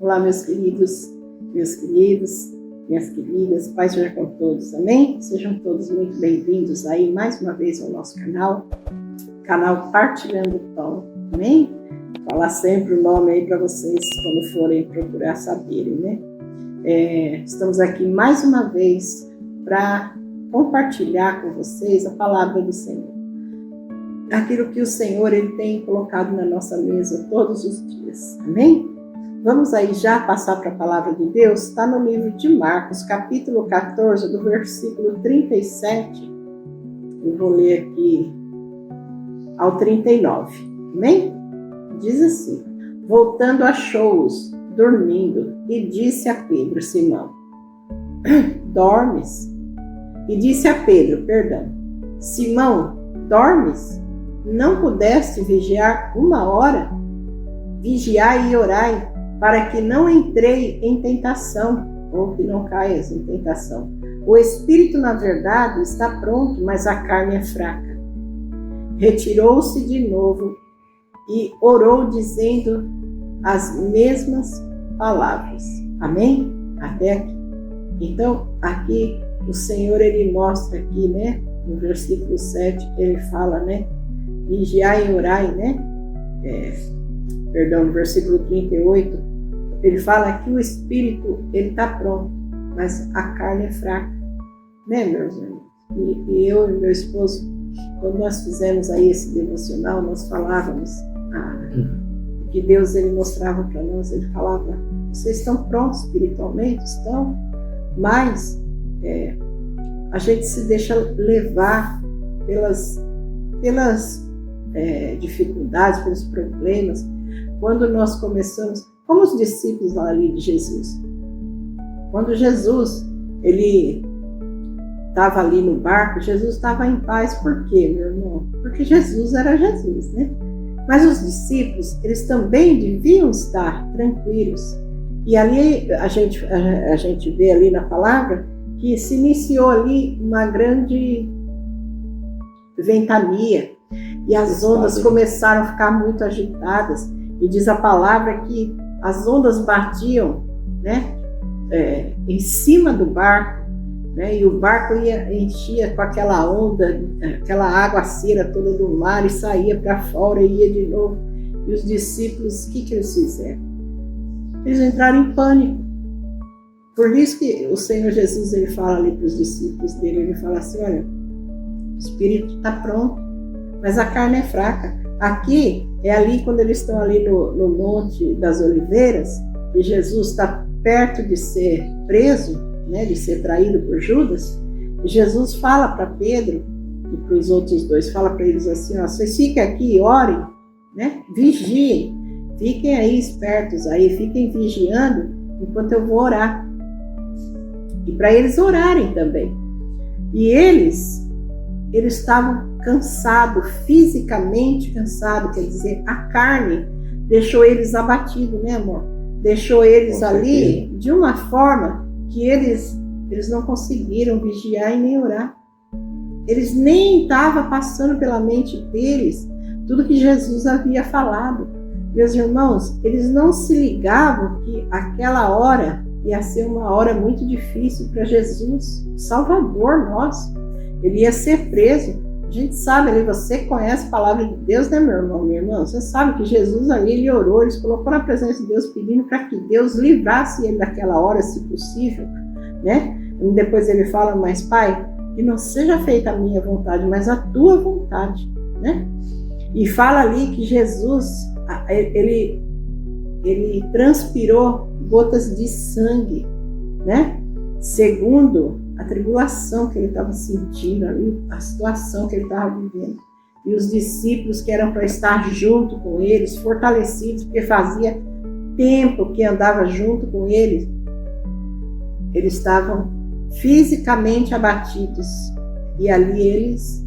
Olá, meus queridos, minhas queridas, paz seja com todos, amém? Sejam todos muito bem-vindos aí mais uma vez ao nosso canal Partilhando o Pão, amém? Falar sempre o nome aí para vocês quando forem procurar saberem, né? Estamos aqui mais uma vez para compartilhar com vocês a palavra do Senhor. Aquilo que o Senhor ele tem colocado na nossa mesa todos os dias, amém? Vamos aí já passar para a palavra de Deus. Está no livro de Marcos, capítulo 14, do versículo 37. Eu vou ler aqui ao 39, amém? Diz assim: voltando achou-os dormindo e disse a Pedro, Simão, dormes? E disse a Pedro, Simão, dormes? Não pudeste vigiar 1 hora? Vigiai e orai, para que não entrei em tentação, ou que não caias em tentação. O espírito, na verdade, está pronto, mas a carne é fraca. Retirou-se de novo e orou, dizendo as mesmas palavras. Amém? Até aqui. Então, aqui o Senhor, ele mostra aqui, né? No versículo 7, ele fala, né? Vigiai e orai, né? No versículo 38, ele fala que o espírito, ele está pronto, mas a carne é fraca, né, meus irmãos? E eu e meu esposo, quando nós fizemos aí esse devocional, nós falávamos que Deus, ele mostrava para nós, ele falava, vocês estão prontos espiritualmente? Estão, mas a gente se deixa levar pelas dificuldades, pelos problemas. Quando nós começamos, como os discípulos ali de Jesus, quando Jesus, ele estava ali no barco, Jesus estava em paz. Por quê, meu irmão? Porque Jesus era Jesus, né? Mas os discípulos, eles também deviam estar tranquilos. E ali a gente vê ali na palavra que se iniciou ali uma grande ventania e as ondas começaram a ficar muito agitadas. E diz a palavra que as ondas batiam, né, em cima do barco, né, e o barco enchia com aquela onda, aquela aguaceira toda do mar e saía para fora e ia de novo. E os discípulos, o que eles fizeram? Eles entraram em pânico. Por isso que o Senhor Jesus, ele fala ali para os discípulos dele, ele fala assim, olha, o espírito está pronto, mas a carne é fraca. Aqui é ali quando eles estão ali no Monte das Oliveiras, e Jesus está perto de ser preso, né, de ser traído por Judas, e Jesus fala para Pedro e para os outros dois, fala para eles assim, ó, vocês fiquem aqui e orem, né, vigiem, fiquem aí espertos, aí, fiquem vigiando enquanto eu vou orar. E para eles orarem também. E eles estavam cansados, fisicamente cansados, quer dizer, a carne deixou eles abatidos, né, amor? Deixou eles ali de uma forma que eles não conseguiram vigiar e nem orar. Eles nem estavam passando pela mente deles tudo que Jesus havia falado. Meus irmãos, eles não se ligavam que aquela hora ia ser uma hora muito difícil para Jesus, Salvador nosso. Ele ia ser preso. A gente sabe ali, você conhece a palavra de Deus, né, meu irmão, minha irmã? Você sabe que Jesus ali, ele orou, ele se colocou na presença de Deus pedindo para que Deus livrasse ele daquela hora, se possível, né? E depois ele fala, mas Pai, que não seja feita a minha vontade, mas a tua vontade, né? E fala ali que Jesus, ele transpirou gotas de sangue, né? Segundo a tribulação que ele estava sentindo ali, a situação que ele estava vivendo. E os discípulos que eram para estar junto com eles, fortalecidos, porque fazia tempo que andava junto com eles, eles estavam fisicamente abatidos. E ali eles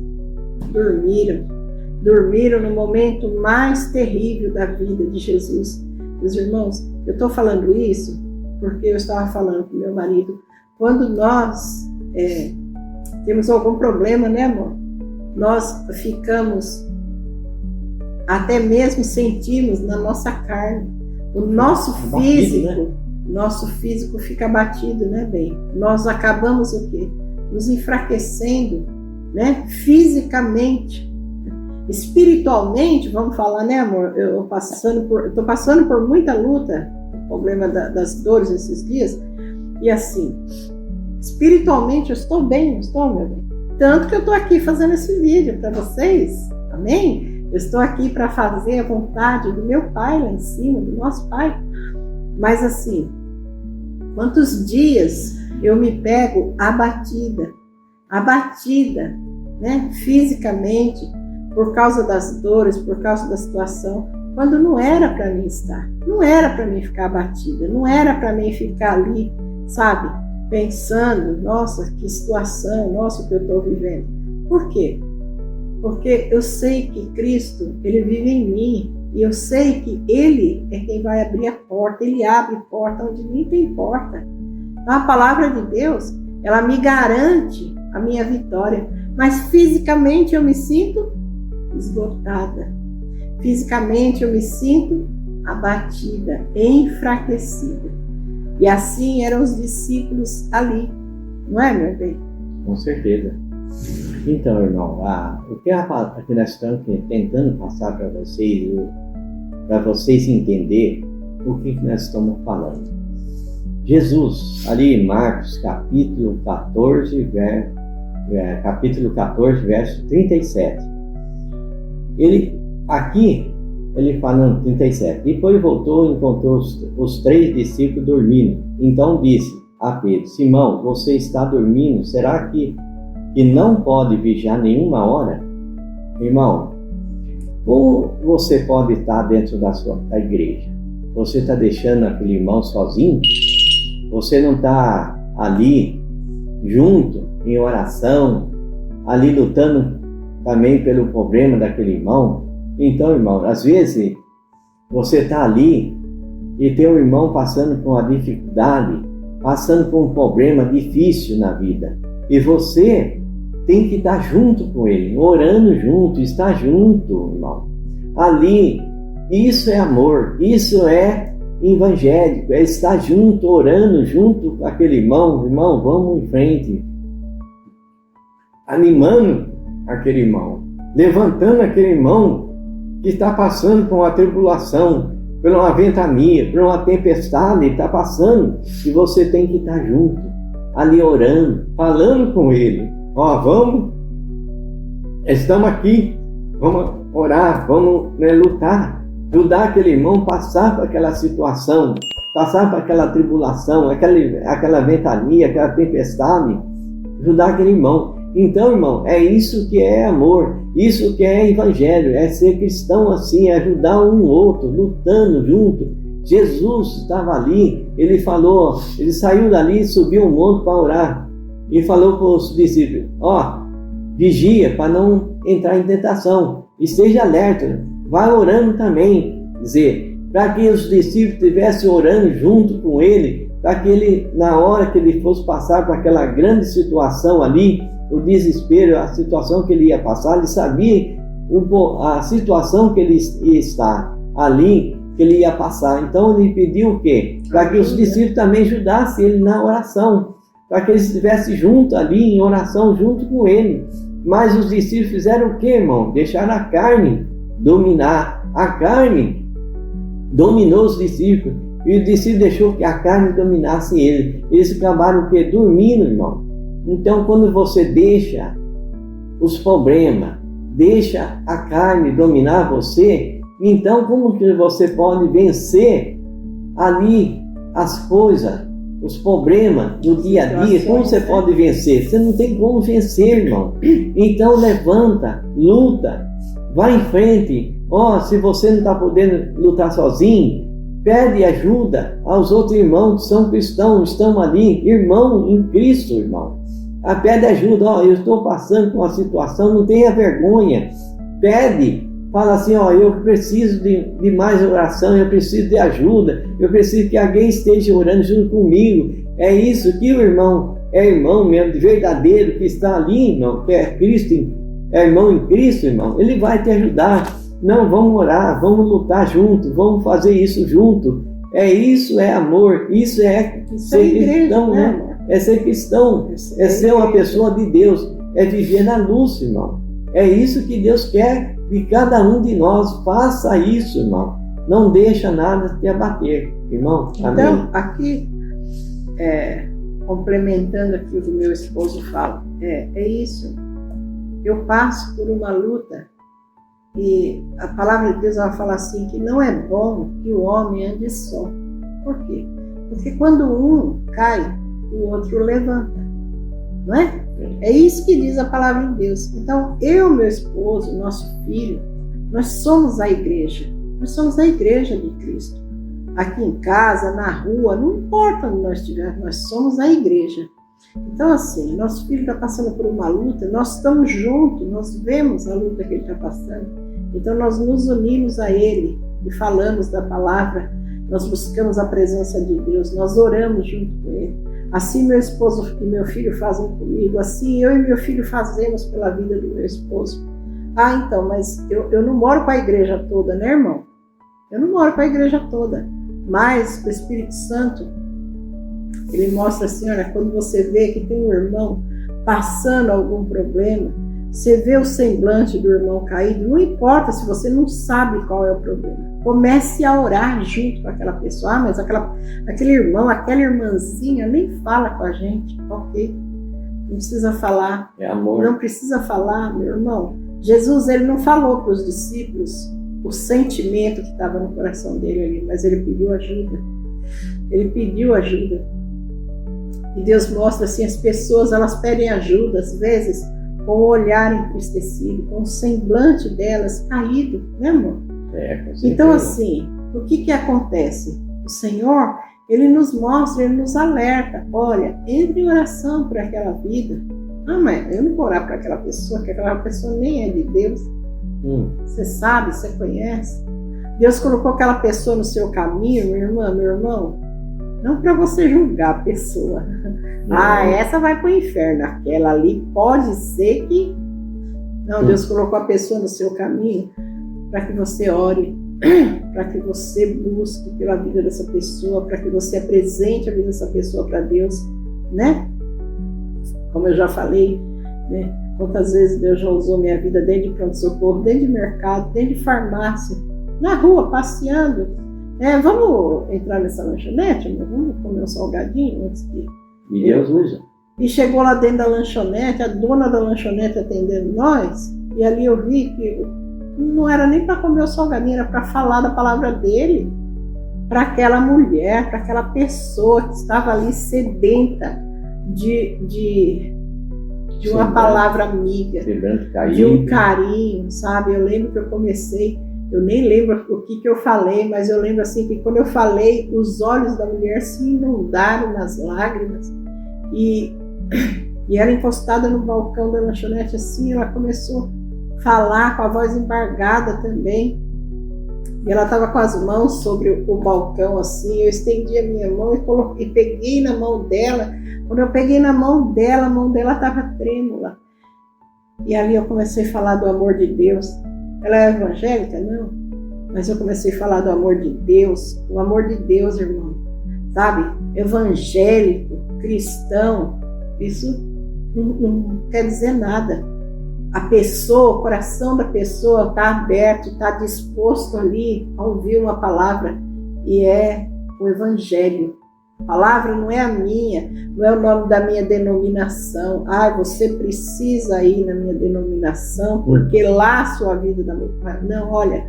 dormiram no momento mais terrível da vida de Jesus. Meus irmãos, eu estou falando isso porque eu estava falando com meu marido, quando nós temos algum problema, né, amor? Nós ficamos, até mesmo sentimos na nossa carne o nosso físico, abatido, né? Nosso físico fica abatido, né, bem? Nós acabamos o quê? Nos enfraquecendo, né? Fisicamente. Espiritualmente, vamos falar, né, amor? Eu estou passando por muita luta, o problema das dores esses dias, e assim, espiritualmente eu estou bem, não estou, meu bem? Tanto que eu estou aqui fazendo esse vídeo para vocês, amém? Eu estou aqui para fazer a vontade do meu Pai lá em cima, do nosso Pai. Mas assim, quantos dias eu me pego abatida, né, fisicamente, por causa das dores, por causa da situação, quando não era para mim estar, não era para mim ficar abatida, não era para mim ficar ali, sabe, pensando, nossa, que situação, nossa, o que eu estou vivendo. Por quê? Porque eu sei que Cristo, Ele vive em mim, e eu sei que Ele é quem vai abrir a porta, Ele abre porta onde nem tem porta. Então a palavra de Deus, ela me garante a minha vitória, mas fisicamente eu me sinto esgotada, fisicamente eu me sinto abatida, enfraquecida. E assim eram os discípulos ali, não é, meu bem? Com certeza. Então, irmão, o que nós estamos tentando passar para vocês entenderem o que nós estamos falando. Jesus, ali em Marcos, capítulo 14, verso 37. Ele fala no 37. Depois voltou e encontrou os 3 discípulos dormindo. Então disse a Pedro: Simão, você está dormindo? Será que não pode vigiar nenhuma hora? Irmão, como você pode estar dentro da igreja? Você está deixando aquele irmão sozinho? Você não está ali junto, em oração, ali lutando também pelo problema daquele irmão? Então, irmão, às vezes você está ali e tem um irmão passando por uma dificuldade, passando por um problema difícil na vida, e você tem que estar junto com ele, orando junto, estar junto, irmão. Ali, isso é amor, isso é evangélico, é estar junto, orando junto com aquele irmão. Irmão, vamos em frente, animando aquele irmão, levantando aquele irmão que está passando por uma tribulação, por uma ventania, por uma tempestade, está passando, e você tem que estar junto, ali orando, falando com ele. Vamos, estamos aqui, vamos orar, vamos lutar, ajudar aquele irmão a passar por aquela situação, passar por aquela tribulação, aquela ventania, aquela tempestade, ajudar aquele irmão. Então, irmão, é isso que é amor, isso que é evangelho, é ser cristão assim, é ajudar um outro, lutando junto. Jesus estava ali, ele falou, ele saiu dali, subiu um monte para orar e falou para os discípulos: vigia para não entrar em tentação, esteja alerta, vai orando também, dizer, para que os discípulos estivessem orando junto com ele, para que ele, na hora que ele fosse passar por aquela grande situação ali, o desespero, a situação que ele ia passar, ele sabia a situação que ele ia estar ali, que ele ia passar. Então ele pediu o quê? Para que os discípulos também ajudassem ele na oração, para que eles estivessem juntos ali em oração junto com ele. Mas os discípulos fizeram o quê, irmão? Deixaram a carne dominar. A carne dominou os discípulos, e o discípulo deixou que a carne dominasse ele. Eles acabaram o quê? Dormindo, irmão. Então, quando você deixa os problemas, deixa a carne dominar você, então como que você pode vencer ali as coisas, os problemas do dia a dia? Como você pode vencer? Você não tem como vencer, irmão. Então levanta, luta, vai em frente. Se você não está podendo lutar sozinho, pede ajuda aos outros irmãos que são cristãos, estão ali, irmão em Cristo, irmão. Pede ajuda, eu estou passando por uma situação, não tenha vergonha, pede, fala assim, eu preciso de mais oração, eu preciso de ajuda, eu preciso que alguém esteja orando junto comigo. É isso que o irmão é irmão mesmo, de verdadeiro, que está ali, irmão, que é Cristo, é irmão em Cristo, irmão, ele vai te ajudar. Não, vamos orar, vamos lutar junto, vamos fazer isso junto. Isso é amor, isso é ser cristão, né? É ser cristão, é ser uma pessoa de Deus, é viver na luz, irmão. É isso que Deus quer de cada um de nós. Faça isso, irmão. Não deixa nada te abater, irmão. Amém? Então, aqui, complementando aqui o que meu esposo fala, é isso. Eu passo por uma luta e a palavra de Deus ela fala assim, que não é bom que o homem ande só. Por quê? Porque quando um cai, o outro levanta, não é? É isso que diz a palavra de Deus. Então, eu, meu esposo, nosso filho, nós somos a igreja. Nós somos a igreja de Cristo. Aqui em casa, na rua, não importa onde nós estivermos, nós somos a igreja. Então, assim, nosso filho está passando por uma luta, nós estamos juntos, nós vemos a luta que ele está passando. Então, nós nos unimos a ele e falamos da palavra, nós buscamos a presença de Deus, nós oramos junto com ele. Assim meu esposo e meu filho fazem comigo, assim eu e meu filho fazemos pela vida do meu esposo. Então, mas eu não moro com a igreja toda, né, irmão? Eu não moro com a igreja toda, mas o Espírito Santo, ele mostra assim, olha, quando você vê que tem um irmão passando algum problema, você vê o semblante do irmão caído, não importa se você não sabe qual é o problema. Comece a orar junto com aquela pessoa. Mas aquele irmão, aquela irmãzinha nem fala com a gente. Ok, não precisa falar. É amor. Não precisa falar, meu irmão. Jesus, ele não falou para os discípulos o sentimento que estava no coração dele ali, mas ele pediu ajuda. Ele pediu ajuda. E Deus mostra assim, as pessoas, elas pedem ajuda, às vezes, com o olhar entristecido, com o semblante delas caído, né, amor? Então, assim, o que acontece? O Senhor, ele nos mostra, ele nos alerta. Olha, entre em oração por aquela vida. Mas eu não vou orar para aquela pessoa, que aquela pessoa nem é de Deus. Você sabe, você conhece. Deus colocou aquela pessoa no seu caminho, minha irmã, meu irmão, não para você julgar a pessoa. Essa vai para o inferno, aquela ali pode ser que... Não, Deus colocou a pessoa no seu caminho para que você ore, para que você busque pela vida dessa pessoa, para que você apresente a vida dessa pessoa para Deus, né? Como eu já falei, né? Quantas vezes Deus já usou minha vida dentro de pronto-socorro, dentro de mercado, dentro de farmácia, na rua, passeando. Vamos entrar nessa lanchonete, amor? Vamos comer um salgadinho antes que... E Deus usa. E chegou lá dentro da lanchonete, a dona da lanchonete atendendo nós, e ali eu vi que não era nem para comer o salgadinho, era para falar da palavra dele para aquela mulher, para aquela pessoa que estava ali sedenta de uma palavra amiga, de um carinho, sabe? Eu lembro que eu comecei, eu nem lembro o que eu falei, mas eu lembro assim que quando eu falei, os olhos da mulher se inundaram nas lágrimas e ela encostada no balcão da lanchonete assim, ela começou a falar com a voz embargada também, e ela estava com as mãos sobre o balcão assim, eu estendi a minha mão e peguei na mão dela. Quando eu peguei na mão dela, a mão dela estava trêmula. E ali eu comecei a falar do amor de Deus. Ela é evangélica? Não. Mas eu comecei a falar do amor de Deus. O amor de Deus, irmão. Sabe? Evangélico, cristão, isso não quer dizer nada. A pessoa, o coração da pessoa está aberto, está disposto ali a ouvir uma palavra. E é o Evangelho. A palavra não é a minha, não é o nome da minha denominação. Você precisa ir na minha denominação, porque lá a sua vida dá muito mais. Não, olha,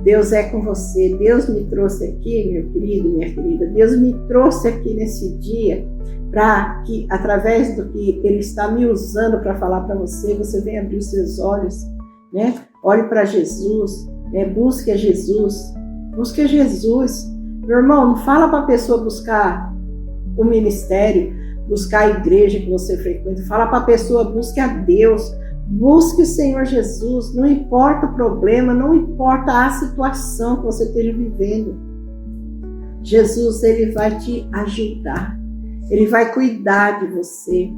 Deus é com você. Deus me trouxe aqui, meu querido, minha querida. Deus me trouxe aqui nesse dia para que, através do que Ele está me usando para falar para você, você venha abrir os seus olhos, né? Olhe para Jesus, né? Busque a Jesus. Busque a Jesus. Meu irmão, não fala para a pessoa buscar o ministério, buscar a igreja que você frequenta. Fala para a pessoa, busque a Deus, busque o Senhor Jesus. Não importa o problema, não importa a situação que você esteja vivendo. Jesus, Ele vai te ajudar. Ele vai cuidar de você.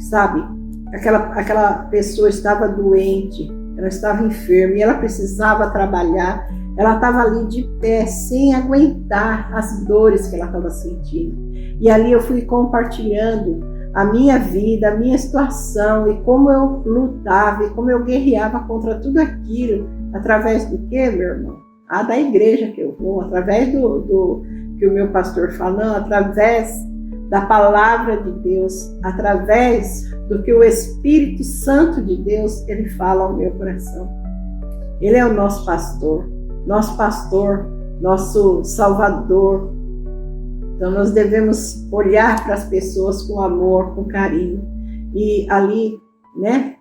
Sabe? Aquela pessoa estava doente. ela estava enferma e ela precisava trabalhar. Ela estava ali de pé, sem aguentar as dores que ela estava sentindo. E ali eu fui compartilhando a minha vida, a minha situação e como eu lutava e como eu guerreava contra tudo aquilo. Através do quê, meu irmão? Da igreja que eu vou, através do que o meu pastor fala, não, através da palavra de Deus, através do que o Espírito Santo de Deus, ele fala ao meu coração. Ele é o nosso pastor, nosso salvador. Então nós devemos olhar para as pessoas com amor, com carinho. E ali, né?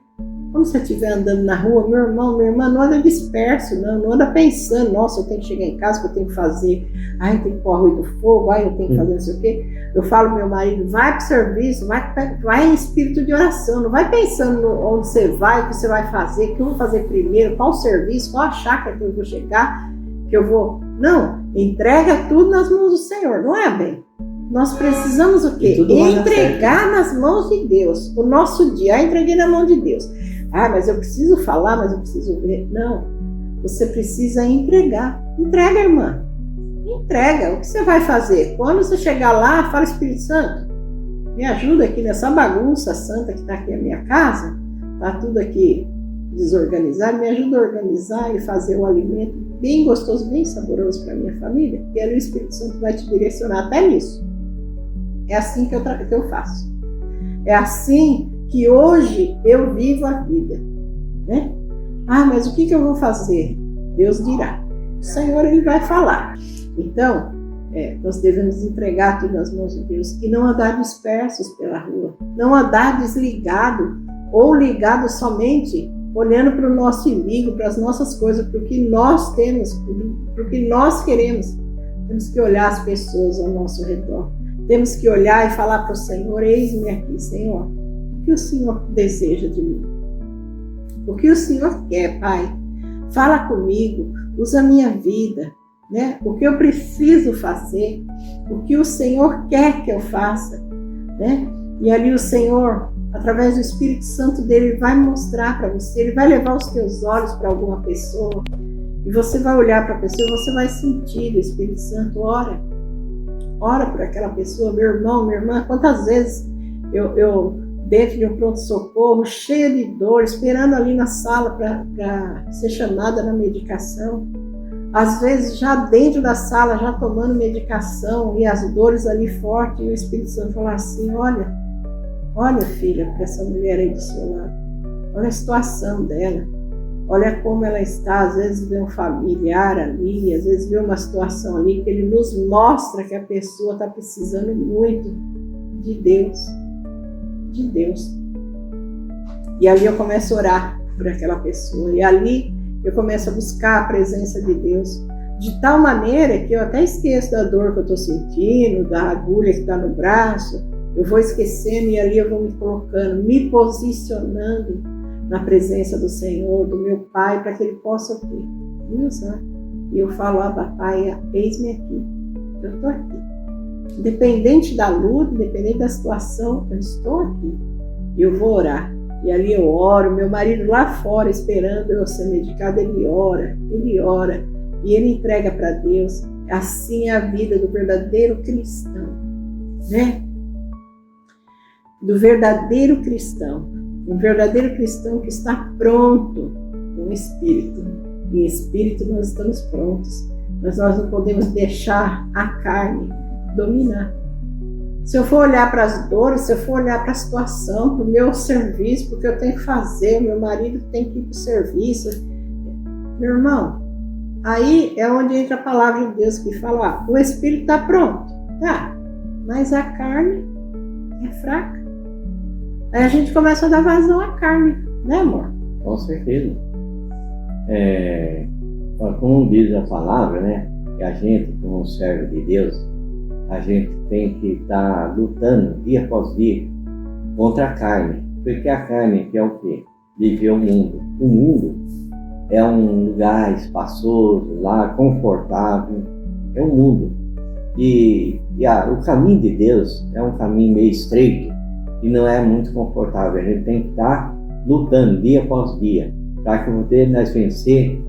Quando você estiver andando na rua, meu irmão, minha irmã, não anda disperso, não anda pensando, nossa, eu tenho que chegar em casa, que eu tenho que fazer, eu tenho que pôr arroz no fogo, eu tenho que fazer não sei o quê. Eu falo ao meu marido, vai para o serviço, vai em espírito de oração, não vai pensando onde você vai, o que você vai fazer, o que eu vou fazer primeiro, qual o serviço, qual a chácara que eu vou chegar, que eu vou... Não, entrega tudo nas mãos do Senhor, não é, bem? Nós precisamos o quê? Entregar nas mãos de Deus. O nosso dia, entreguei na mão de Deus. Mas eu preciso falar, mas eu preciso ver. Não, você precisa entregar. Entrega, irmã. Entrega. O que você vai fazer? Quando você chegar lá, fala, Espírito Santo, me ajuda aqui nessa bagunça santa que está aqui na minha casa. Está tudo aqui desorganizado. Me ajuda a organizar e fazer um alimento bem gostoso, bem saboroso para a minha família. E ali o Espírito Santo vai te direcionar até nisso. É assim que eu faço. É assim que hoje eu vivo a vida, né? Mas o que eu vou fazer? Deus dirá. O Senhor, ele vai falar. Então, nós devemos entregar tudo nas mãos de Deus e não andar dispersos pela rua. Não andar desligado ou ligado somente olhando para o nosso inimigo, para as nossas coisas, para o que nós temos, para o que nós queremos. Temos que olhar as pessoas ao nosso redor. Temos que olhar e falar para o Senhor, eis-me aqui, Senhor. O que o Senhor deseja de mim? O que o Senhor quer, Pai? Fala comigo, usa a minha vida, né? O que eu preciso fazer, o que o Senhor quer que eu faça, né? E ali o Senhor, através do Espírito Santo dele, vai mostrar para você, ele vai levar os teus olhos para alguma pessoa, e você vai olhar para a pessoa, você vai sentir o Espírito Santo, ora por aquela pessoa, meu irmão, minha irmã. Quantas vezes eu dentro de um pronto-socorro, cheia de dor, esperando ali na sala para ser chamada na medicação. Às vezes já dentro da sala, já tomando medicação e as dores ali fortes, e o Espírito Santo fala assim, olha filha, para essa mulher aí do seu lado, olha a situação dela, olha como ela está. Às vezes vê um familiar ali, às vezes vê uma situação ali que ele nos mostra que a pessoa está precisando muito de Deus. E ali eu começo a orar por aquela pessoa, e ali eu começo a buscar a presença de Deus, de tal maneira que eu até esqueço da dor que eu estou sentindo, da agulha que está no braço, eu vou esquecendo, e ali eu vou me colocando, me posicionando na presença do Senhor, do meu Pai, para que Ele possa me usar. E eu falo, Pai, eis-me aqui, eu estou aqui. Independente da luta, independente da situação, eu estou aqui. E eu vou orar. E ali eu oro, meu marido lá fora esperando eu ser medicada, ele ora, e ele entrega para Deus. Assim é a vida do verdadeiro cristão, né? Do verdadeiro cristão. Um verdadeiro cristão que está pronto com o Espírito. Em Espírito nós estamos prontos. Mas nós não podemos deixar a carne dominar. Se eu for olhar para as dores, se eu for olhar para a situação, para o meu serviço, porque eu tenho que fazer, meu marido tem que ir para o serviço, meu irmão, aí é onde entra a palavra de Deus que fala, o Espírito está pronto, tá, mas a carne é fraca. Aí a gente começa a dar vazão à carne, né, amor? Com certeza. Como diz a palavra, né, que a gente, como servo de Deus, a gente tem que estar lutando dia após dia contra a carne. Porque a carne que é o quê? Viver o mundo. O mundo é um lugar espaçoso, lá confortável. É um mundo. E o caminho de Deus é um caminho meio estreito e não é muito confortável. A gente tem que estar lutando dia após dia para que poder nós vencer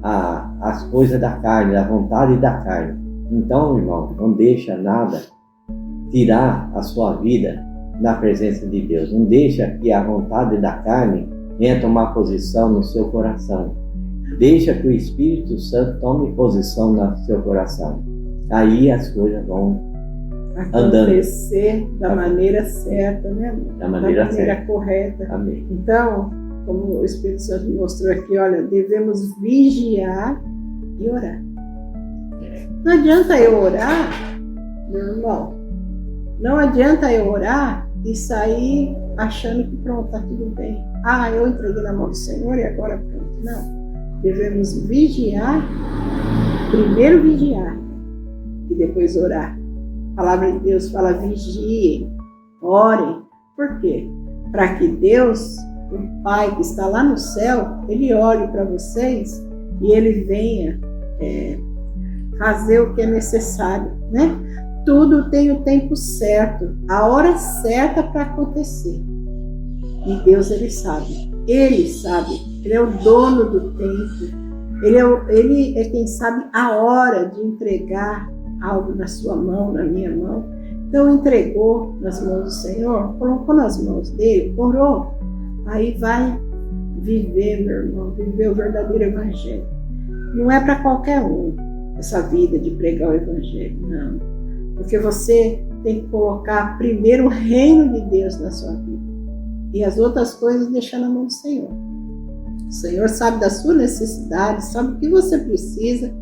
as coisas da carne, a vontade da carne. Então, irmão, não deixa nada tirar a sua vida da presença de Deus. Não deixa que a vontade da carne venha tomar posição no seu coração. Deixa que o Espírito Santo tome posição no seu coração. Aí as coisas vão acontecer da maneira certa, né? Da maneira certa. Correta. Amém. Então, como o Espírito Santo mostrou aqui, olha, devemos vigiar e orar. Não adianta eu orar, meu irmão, não adianta eu orar e sair achando que pronto, está tudo bem. Eu entreguei na mão do Senhor e agora pronto. Não. Devemos vigiar, primeiro vigiar e depois orar. A palavra de Deus fala: vigiem, orem. Por quê? Para que Deus, o Pai que está lá no céu, Ele olhe para vocês e Ele venha fazer o que é necessário, né? Tudo tem o tempo certo, a hora certa para acontecer. E Deus, Ele sabe. Ele é o dono do tempo. Ele é quem sabe a hora de entregar algo na sua mão, na minha mão. Então entregou nas mãos do Senhor, colocou nas mãos dele, orou. Aí vai viver, meu irmão, viver o verdadeiro evangelho. Não é para qualquer um essa vida de pregar o evangelho, não. Porque você tem que colocar primeiro o reino de Deus na sua vida. E as outras coisas deixar na mão do Senhor. O Senhor sabe da sua necessidade, sabe o que você precisa.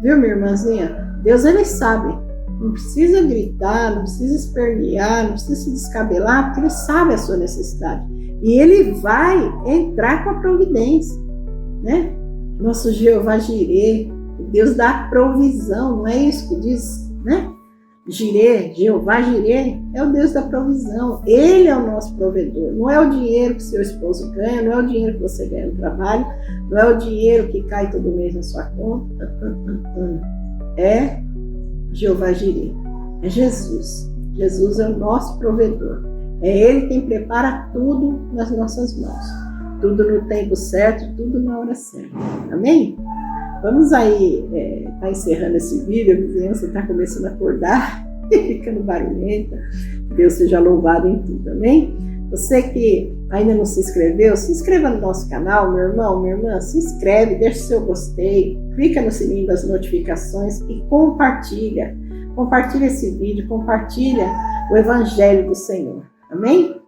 Viu, minha irmãzinha? Deus, Ele sabe. Não precisa gritar, não precisa espernear, não precisa se descabelar, porque Ele sabe a sua necessidade. E Ele vai entrar com a providência, né? Nosso Jeová Jireh, Deus dá provisão, não é isso que diz, né? Jireh, Jeová Jireh é o Deus da provisão. Ele é o nosso provedor. Não é o dinheiro que seu esposo ganha, não é o dinheiro que você ganha no trabalho, não é o dinheiro que cai todo mês na sua conta. É Jeová Jireh. É Jesus. Jesus é o nosso provedor. É Ele quem prepara tudo nas nossas mãos. Tudo no tempo certo, tudo na hora certa. Amém? Vamos aí, tá encerrando esse vídeo, a vizinhança está começando a acordar, ficando barulhenta. Deus seja louvado em tudo, amém? Você que ainda não se inscreveu, se inscreva no nosso canal, meu irmão, minha irmã, se inscreve, deixa o seu gostei, clica no sininho das notificações e compartilha. Compartilha esse vídeo, compartilha o Evangelho do Senhor, amém?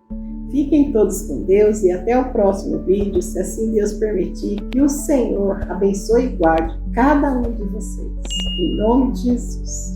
Fiquem todos com Deus e até o próximo vídeo, se assim Deus permitir. Que o Senhor abençoe e guarde cada um de vocês. Em nome de Jesus.